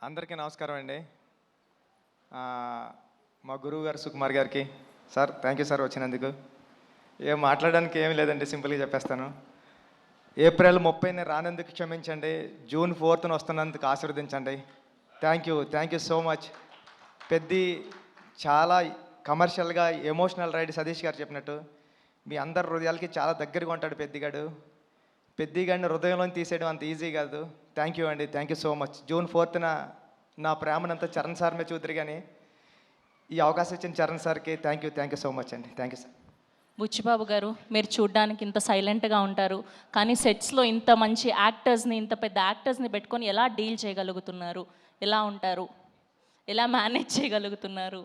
అందరికీ నమస్కారం అండి. మా గురువు గారు సుకుమార్ గారికి సార్ థ్యాంక్ యూ సార్ వచ్చినందుకు. ఏం మాట్లాడడానికి ఏమీ లేదండి, సింపుల్గా చెప్పేస్తాను. ఏప్రిల్ 30ని రానందుకు క్షమించండి, జూన్ 4న వస్తున్నందుకు ఆశీర్వదించండి. Thank you so much. Peddi చాలా కమర్షియల్గా ఎమోషనల్ రైడ్ సతీష్ గారు చెప్పినట్టు మీ అందరి హృదయాలకి చాలా దగ్గరగా ఉంటాడు పెద్దిగాడు. పెద్దిగాడిని హృదయంలో తీసేయడం అంత ఈజీ కాదు. థ్యాంక్ యూ అండి, thank you so much. June 4న నా ప్రేమనంతా చరణ్ సార్ మీద చూద్దరు, కానీ ఈ అవకాశం ఇచ్చిన చరణ్ సార్కి థ్యాంక్ యూ సో మచ్ అండి. Thank you sir. Buchibabu garu, మీరు చూడ్డానికి ఇంత సైలెంట్గా ఉంటారు, కానీ సెట్స్లో ఇంత మంచి యాక్టర్స్ని, ఇంత పెద్ద యాక్టర్స్ని పెట్టుకొని ఎలా డీల్ చేయగలుగుతున్నారు? ఎలా ఉంటారు? ఎలా మేనేజ్ చేయగలుగుతున్నారు?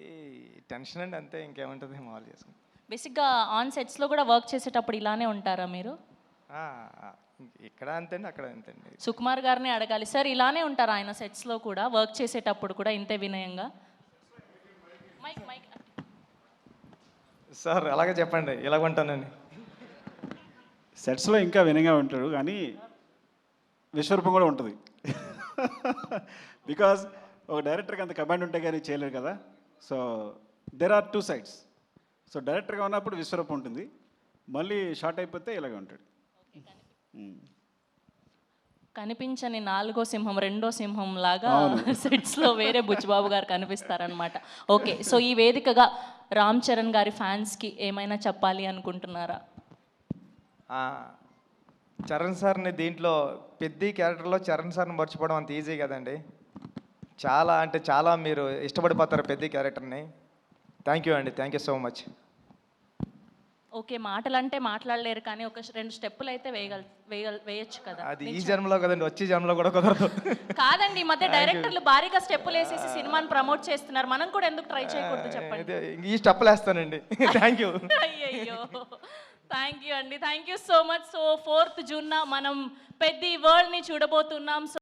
ఈ టెన్షన్ అండి, అంతే, ఇంకేముంటుంది, మామూలు చేసుకుంటాం. బేసిక్గా ఆన్ సెట్స్లో కూడా వర్క్ చేసేటప్పుడు ఇలానే ఉంటారా మీరు? ఇక్కడ అంతేండి, అక్కడ అంతేండి. సుకుమార్ గారిని అడగాలి సార్, ఇలానే ఉంటారా ఆయన సెట్స్లో కూడా, వర్క్ చేసేటప్పుడు కూడా ఇంతే వినయంగా? మైక్ మైక్ సార్ అలాగే చెప్పండి, ఇలాగ ఉంటానండి. సెట్స్లో ఇంకా వినయంగా ఉంటాడు, కానీ విశ్వరూపం కూడా ఉంటుంది. బికాజ్ ఒక డైరెక్టర్కి అంత కమాండ్ ఉంటే కానీ చేయలేరు కదా. So there are two sides. So డైరెక్టర్గా ఉన్నప్పుడు విశ్వరూపం ఉంటుంది, మళ్ళీ షార్ట్ అయిపోతే ఇలాగే ఉంటాడు. కనిపించని నాలుగో సింహం, రెండో సింహం లాగా సెట్స్లో వేరే బుచ్చిబాబు గారు కనిపిస్తారనమాట. ఓకే, సో ఈ వేదికగా రామ్ చరణ్ గారి ఫ్యాన్స్కి ఏమైనా చెప్పాలి అనుకుంటున్నారా? చరణ్ సార్ని దీంట్లో పెద్ద క్యారెక్టర్లో చరణ్ సార్ని మర్చిపోవడం అంత ఈజీ కదండి. చాలా అంటే చాలా మీరు ఇష్టపడిపోతారు పెద్ద క్యారెక్టర్ని. థ్యాంక్ యూ అండి, thank you so much. Okay, మాటలంటే మాట్లాడలేరు, కానీ ఒక 2 స్టెప్పులు అయితే వేయచ్చు కదా. అది ఈ జన్మలో కదండి, వచ్చే జన్మలో కూడా కుదరదు. కాదండి, ఈ మధ్య డైరెక్టర్లు భారీగా స్టెప్పులు వేసేసి సినిమాని ప్రమోట్ చేస్తున్నారు, మనం కూడా ఎందుకు ట్రై చేయకూడదు చెప్పండి. ఈ స్టెప్పులు వేస్తానండి. Thank you. అయ్యయ్యో, థ్యాంక్ యూ అండి, thank you so much. So 4th జూన్న మనం పెద్ద వరల్డ్ని చూడబోతున్నాం.